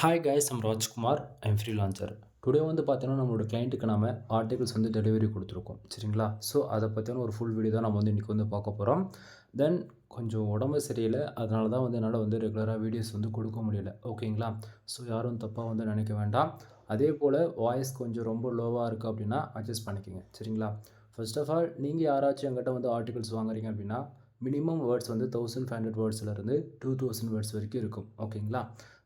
Hi guys, I'm Rajkumar. I'm freelancer. Today வந்து பார்த்தீங்கன்னா, நம்மளோட கிளைண்ட்டுக்கு நாம ஆர்டிகல்ஸ் வந்து டெலிவரி கொடுத்துருக்கோம். சரிங்களா? ஸோ, அதை பத்தின ஒரு ஃபுல் வீடியோ தான் நம்ம வந்து இன்றைக்கி வந்து பார்க்க போகிறோம். தென் கொஞ்சம் உடம்பு சரியில்லை. அதனால தான் வந்து என்னால் வந்து ரெகுலராக வீடியோஸ் வந்து கொடுக்க முடியல. ஓகேங்களா? ஸோ, யாரும் தப்பாக வந்து நினைக்க வேண்டாம். அதே போல் வாய்ஸ் கொஞ்சம் ரொம்ப லோவாக இருக்குது அப்படின்னா அட்ஜஸ்ட் பண்ணிக்கோங்க. சரிங்களா? ஃபர்ஸ்ட் ஆஃப் ஆல் நீங்கள் யாராச்சும் எங்கிட்ட வந்து ஆர்டிகல்ஸ் வாங்குறீங்க அப்படின்னா மினிமம் வேர்ட்ஸ் வந்து 1500 வேர்ட்ஸ்லேருந்து 2000 வேர்ட்ஸ் வரைக்கும் இருக்கும். ஓகேங்களா?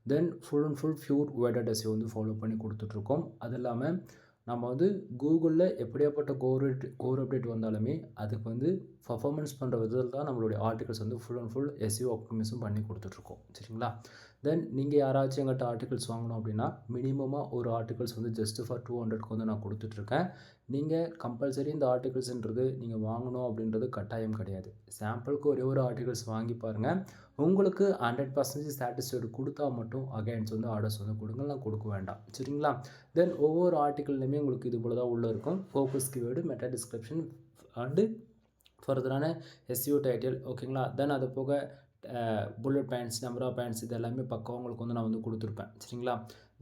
Then full and full pure worded essay வந்து ஃபாலோ பண்ணி கொடுத்துட்ருக்கோம். அது இல்லாமல் நம்ம வந்து கூகுளில் எப்படியாப்பட்ட கோர் அப்டேட் வந்தாலுமே அதுக்கு வந்து பர்ஃபார்மன்ஸ் பண்ணுற விதத்தில் தான் நம்மளுடைய ஆர்டிகல்ஸ் வந்து ஃபுல் அண்ட் ஃபுல் எஸ்இஓ ஆப்டிமைஸும் பண்ணி கொடுத்துட்ருக்கோம். சரிங்களா? தென் நீங்கள் யாராச்சும் எங்கிட்ட ஆர்டிகல்ஸ் வாங்கணும் அப்படின்னா மினிமமாக ஒரு ஆர்டிகல்ஸ் வந்து ஜஸ்ட் ஃபார் 200க்கு வந்து நான் கொடுத்துட்ருக்கேன். நீங்கள் கம்பல்சரி இந்த ஆர்டிகல்ஸ்ன்றது நீங்கள் வாங்கணும் அப்படின்றது கட்டாயம் கிடையாது. சாம்பிளுக்கு ஒரே ஒரு ஆர்டிகல்ஸ் வாங்கி பாருங்கள். உங்களுக்கு 100% சாட்டிஸ்ஃபைடு கொடுத்தா மட்டும் அகைன்ஸ் வந்து ஆர்டர்ஸ் வந்து கொடுங்க, நான் கொடுக்க வேண்டாம். சரிங்களா? தென் ஒவ்வொரு ஆர்டிக்கல்லையுமே உங்களுக்கு இது போல தான் உள்ளே இருக்கும். Focus keyword, meta description and ஃபர்தரான எஸ்இஓ டைட்டில். ஓகேங்களா? தென் அது போக bullet points, number of points இது எல்லாமே பக்கம் உங்களுக்கு வந்து நான் வந்து கொடுத்துருப்பேன். சரிங்களா?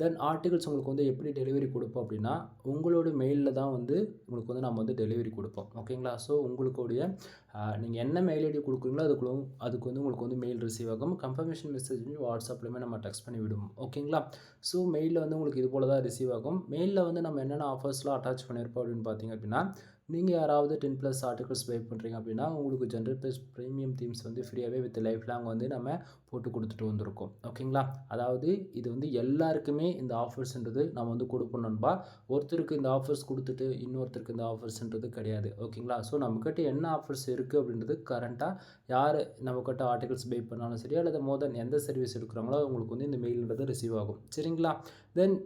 தென் ஆர்டிகல்ஸ் உங்களுக்கு வந்து எப்படி டெலிவரி கொடுப்போம் அப்படின்னா உங்களோட மெயிலில் தான் வந்து உங்களுக்கு வந்து நம்ம வந்து டெலிவரி கொடுப்போம். ஓகேங்களா? ஸோ உங்களுடைய நீங்கள் என்ன மெயில் ஐடி கொடுக்குறீங்களோ அதுக்கு வந்து உங்களுக்கு வந்து மெயில் ரிசீவ் ஆகும். கன்ஃபர்மேஷன் மெசேஜ் வாட்ஸ்அப்லையுமே நம்ம டெக்ஸ்ட் பண்ணி விடுவோம். ஓகேங்களா? ஸோ மெயிலில் வந்து உங்களுக்கு இது போல தான் ரிசீவ் ஆகும். மெயிலில் வந்து நம்ம என்னென்ன ஆஃபர்ஸ்லாம் அட்டாச் பண்ணியிருப்போம் அப்படின்னு பார்த்தீங்க அப்படின்னா நீங்கள் யாராவது 10+ ஆர்டிகல்ஸ் பை பண்ணுறீங்க அப்படின்னா உங்களுக்கு ஜென்ரல் ப்ரீமியம் தீம்ஸ் வந்து ஃப்ரீயாகவே வித் லைஃப் லாங் வந்து நம்ம போட்டு கொடுத்துட்டு வந்திருக்கோம். ஓகேங்களா? அதாவது இது வந்து எல்லாருக்குமே இந்த ஆஃபர்ஸ்ன்றது நம்ம வந்து கொடுப்போம் நண்பா. ஒருத்தருக்கு இந்த ஆஃபர்ஸ் கொடுத்துட்டு இன்னொருத்தருக்கு இந்த ஆஃபர்ஸ்ன்றது கிடையாது. ஓகேங்களா? ஸோ நம்மக்கிட்ட என்ன ஆஃபர்ஸ் இருக்குது அப்படின்றது கரண்ட்டாக யார் நம்மக்கிட்ட ஆர்டிகல்ஸ் பை பண்ணாலும் சரி அல்லது மோர் தென் எந்த சர்வீஸ் எடுக்கிறாங்களோ அவங்களுக்கு வந்து இந்த மெயில்ன்றது ரிசீவ் ஆகும். சரிங்களா? தென்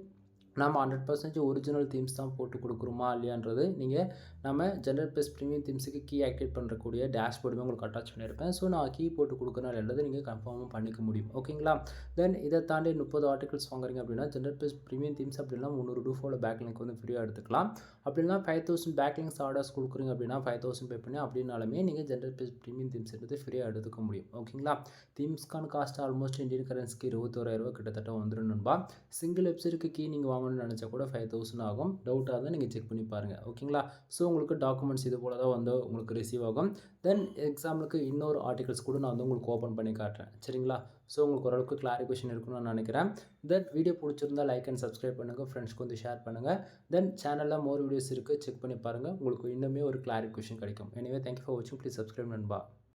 நம்ம 100% ஒரிஜினல் தீம்ஸ் தான் போட்டு கொடுக்குறோமா இல்லையான்றது நீங்கள் நம்ம ஜென்ரல் ப்ளஸ் ப்ரீமியம் தீம்ஸுக்கு கீ ஆக்டிவேட் பண்ணுறக்கூடிய டேஷ்போர்டுமே உங்களுக்கு அட்டாச் பண்ணியிருப்பேன். ஸோ நான் கீ போட்டு கொடுக்குறேன் இல்லைன்றது நீங்கள் கன்ஃபார்மாக பண்ணிக்க முடியும். ஓகேங்களா? தென் இதை தாண்டி 30 ஆர்டிகல்ஸ் வாங்குறீங்க அப்படின்னா ஜென்ரல் ப்ளஸ் ப்ரீமியம் தீம்ஸ் அப்படின்னா 300 ரூபாவில் பேக்லிங்க் வந்து ஃப்ரீயாக எடுத்துக்கலாம். அப்படின்னா 5000 பேக்லிங்ஸ் ஆர்டர்ஸ் கொடுக்குறீங்க அப்படின்னா 5000 பே பண்ணி அப்படின்னாலுமே நீங்கள் ஜென்ரல் ப்ளஸ் ப்ரீமியம் தீம்ஸ் எடுத்து ஃப்ரீயாக எடுத்துக்க முடியும். ஓகேங்களா? தீம்ஸ்க்கான காஸ்ட் ஆல்மோஸ்ட் இந்தியன் கரன்சிக்கு 21,000 கிட்டத்தட்ட வந்துடும் நண்பா. சிங்கிள் வெப்சைட்டுக்கு கீ நீங்கள் வாங்கணும்னு நினச்சா கூட 5000 ஆகும். டவுட்டாக இருந்தால் நீங்கள் செக் பண்ணி பாருங்கள். ஓகேங்களா? ஸோ உங்களுக்கு டாக்குமெண்ட்ஸ் இது போல தான் வந்து உங்களுக்கு ரிசீவ் ஆகும். தென் எக்ஸாம்பிளுக்கு இன்னொரு ஆர்டிகல்ஸ் கூட நான் வந்து உங்களுக்கு ஓப்பன் பண்ணி காட்டுறேன். சரிங்களா? ஸோ உங்களுக்கு ஓரளவுக்கு கிளாரிஃபிகேஷன் இருக்குன்னு நான் நினைக்கிறேன். தென் வீடியோ பிடிச்சிருந்தா லைக் அண்ட் சப்ஸ்கிரைப் பண்ணுங்கள். ஃப்ரெண்ட்ஸ்க்கு வந்து ஷேர் பண்ணுங்கள். தென் சேனலில் மோர் வீடியோஸ் இருக்குது, செக் பண்ணி பாருங்கள். உங்களுக்கு இன்னுமே ஒரு கிளாரிஃபிகேஷன் கிடைக்கும். எனிவே தேங்க்யூ ஃபார் வாட்சிங். ப்ளீஸ் சப்ஸ்கிரைப் நண்பா.